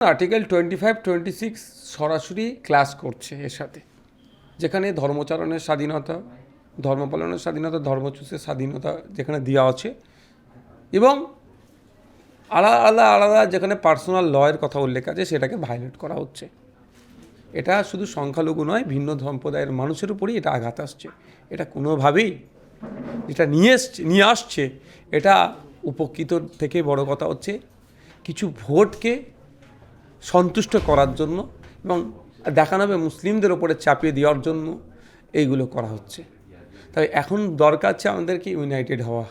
Article 25-26 সরাসরি class করছে এর সাথে, যেখানে ধর্মচারণের স্বাধীনতা, ধর্ম পালনের স্বাধীনতা, ধর্ম চুষের স্বাধীনতা যেখানে দেওয়া আছে, এবং আলাদা আলাদা যেখানে পার্সোনাল লয়ের কথা উল্লেখ আছে সেটাকে ভায়োলেট করা হচ্ছে। এটা শুধু সংখ্যালঘু নয়, ভিন্ন সম্প্রদায়ের মানুষের উপরই এটা আঘাত আসছে। এটা কোনোভাবেই যেটা নিয়ে আসছে এটা উপকৃত থেকে বড় কথা হচ্ছে কিছু ভোটকে সন্তুষ্ট করার জন্য এবং দেখানো হবে মুসলিমদের ওপরে চাপিয়ে দেওয়ার জন্য এইগুলো করা হচ্ছে। তাই এখন দরকার আছে আমাদেরকে ইউনাইটেড হওয়া।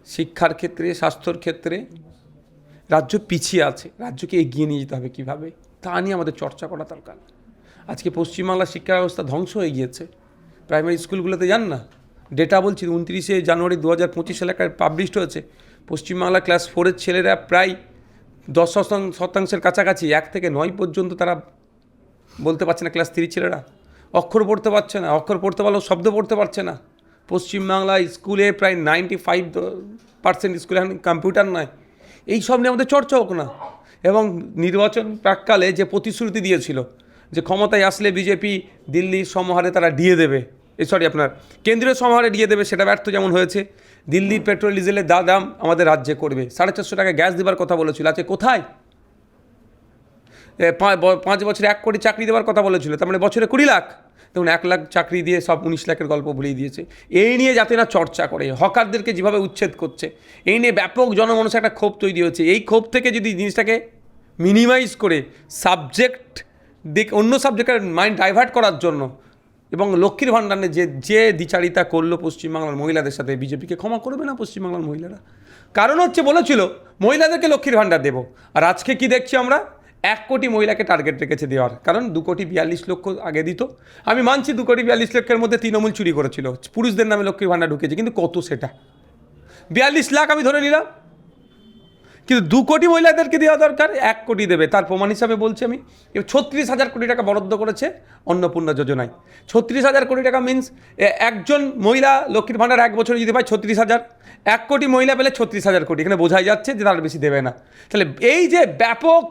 শিক্ষার ক্ষেত্রে, স্বাস্থ্যর ক্ষেত্রে রাজ্য পিছিয়ে আছে, রাজ্যকে এগিয়ে নিয়ে যেতে হবে কীভাবে, তা নিয়ে আমাদের চর্চা করা দরকার। আজকে পশ্চিমবাংলার শিক্ষা ব্যবস্থা ধ্বংস হয়ে গিয়েছে। প্রাইমারি স্কুলগুলোতে যান না, ডেটা বলছি 29শে জানুয়ারি 2025 সালে পাবলিশড হয়েছে। পশ্চিমবাংলা ক্লাস 4-এর ছেলেরা প্রায় 10% কাছাকাছি, 1 থেকে 9 পর্যন্ত তারা বলতে পারছে না। ক্লাস 3 ছেলেরা অক্ষর পড়তে পারছে না, অক্ষর পড়তে পারলেও শব্দ পড়তে পারছে না। পশ্চিমবাংলা স্কুলে প্রায় 95% স্কুলে এখন কম্পিউটার নয়। এই সব নিয়ে আমাদের চর্চা হোক না। এবং নির্বাচন প্রাককালে যে প্রতিশ্রুতি দিয়েছিল যে ক্ষমতায় আসলে বিজেপি দিল্লির সমাহারে তারা দিয়ে দেবে, আপনার কেন্দ্রীয় সমাহারে দিয়ে দেবে, সেটা ব্যর্থ যেমন হয়েছে। দিল্লির পেট্রোল ডিজেলের দাম আমাদের রাজ্যে করবে, 450 টাকা গ্যাস দেওয়ার কথা বলেছিল, আছে কোথায়? 5 বছরে 1 কোটি চাকরি দেওয়ার কথা বলেছিল, তার মানে বছরে 20 লাখ। দেখুন 1 লাখ চাকরি দিয়ে সব 19 লাখের গল্প ভুলিয়ে দিয়েছে। এই নিয়ে যাতে না চর্চা করে, হকারদেরকে যেভাবে উচ্ছেদ করছে, এই নিয়ে ব্যাপক জনমানসে একটা ক্ষোভ তৈরি হয়েছে। এই ক্ষোভ থেকে যদি জিনিসটাকে মিনিমাইজ করে সাবজেক্ট অন্য সাবজেক্টের মাইন্ড ডাইভার্ট করার জন্য, এবং লক্ষ্মীর ভাণ্ডারে যে দ্বিচারিতা করলো পশ্চিমবাংলার মহিলাদের সাথে, বিজেপিকে ক্ষমা করবে না পশ্চিমবাংলার মহিলারা। কারণ হচ্ছে বলেছিল মহিলাদেরকে লক্ষ্মীর ভাণ্ডার দেবো, আর আজকে কি দেখছি আমরা? 1 কোটি মহিলাকে টার্গেট রেখেছে দেওয়ার, কারণ 2,42,00,000 আগে দিত। আমি মানছি 2,42,00,000-এর মধ্যে তৃণমূল চুরি করেছিল, পুরুষদের নামে লক্ষ্মীর ভাণ্ডার ঢুকেছে, কিন্তু কত সেটা? 42 লাখ আমি ধরে নিলাম, কিন্তু 2 কোটি মহিলাদেরকে দেওয়া দরকার, 1 কোটি দেবে। তার প্রমাণ হিসাবে বলছি আমি, 36,000 কোটি টাকা বরাদ্দ করেছে অন্নপূর্ণা যোজনায়। 36,000 কোটি টাকা মিনস একজন মহিলা লক্ষ্মীর ভাণ্ডার 1 বছরে যদি পায় 36,000, 1 কোটি মহিলা পেলে 36,000 কোটি। এখানে বোঝাই যাচ্ছে যে তার বেশি দেবে না। তাহলে এই যে ব্যাপক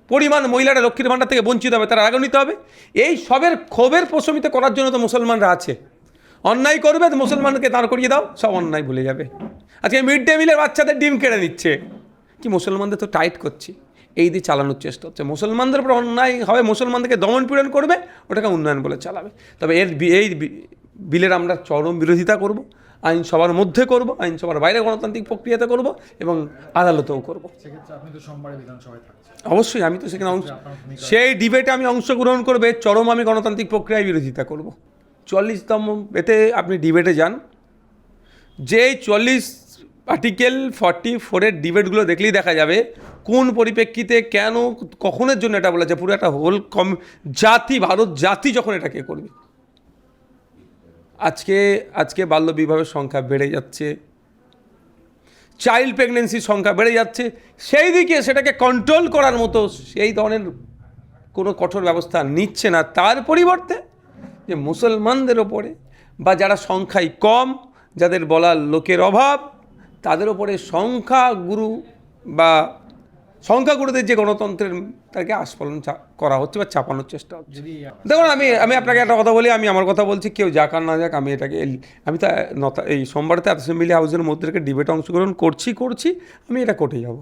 পরিমাণ মহিলারা লক্ষ্মীর ভাণ্ডার থেকে বঞ্চিত হবে, তারা আগে নিতে হবে। এই সবের ক্ষোভের প্রশমিত করার জন্য তো মুসলমানরা আছে। অন্যায় করবে তো মুসলমানকে দাঁড় করিয়ে দাও, সব অন্যায় ভুলে যাবে। আজকে মিড ডে মিলের বাচ্চাদের ডিম কেড়ে নিচ্ছে, কি মুসলমানদের তো টাইট করছি, এই দিয়ে চালানোর চেষ্টা হচ্ছে। মুসলমানদের উপর অন্যায় হবে, মুসলমানদেরকে দমন পীড়ন করবে, ওটাকে উন্নয়ন বলে চালাবে। তবে এই বিলের আমরা চরম বিরোধিতা করব, আইনসভার মধ্যে করব, আইনসভার বাইরে গণতান্ত্রিক প্রক্রিয়াতে করব, এবং আদালতেও করব। অবশ্যই আমি তো সেখানে সেই ডিবেটে আমি অংশগ্রহণ করবে, চরম আমি গণতান্ত্রিক প্রক্রিয়ায় বিরোধিতা করব। 44তম এতে আপনি ডিবেটে যান, যে 44 আর্টিকেল 44-এর ডিবেটগুলো দেখলেই দেখা যাবে কোন পরিপ্রেক্ষিতে, কেন, কখনের জন্য এটা বলেছে। পুরো একটা হোল জাতি, ভারত জাতি যখন এটাকে করবে। আজকে বাল্যবিবাহের সংখ্যা বেড়ে যাচ্ছে, চাইল্ড প্রেগনেন্সির সংখ্যা বেড়ে যাচ্ছে, সেই দিকে সেটাকে কন্ট্রোল করার মতো সেই ধরনের কোনো কঠোর ব্যবস্থা নিচ্ছে না। তার পরিবর্তে যে মুসলমানদের ওপরে বা যারা সংখ্যায় কম, যাদের বলার লোকের অভাব, তাদের ওপরে সংখ্যাগুরুদের যে গণতন্ত্রের তাকে আস্ফলন করা হচ্ছে বা চাপানোর চেষ্টা হচ্ছে। দেখুন আমি আপনাকে একটা কথা বলি, আমি আমার কথা বলছি, কেউ যাক আর না যাক, আমি তা এই সোমবারতে অ্যাসেম্বলি হাউসের মধ্যে থেকে ডিবেটে অংশগ্রহণ করছি, আমি এটা কোর্টে যাব।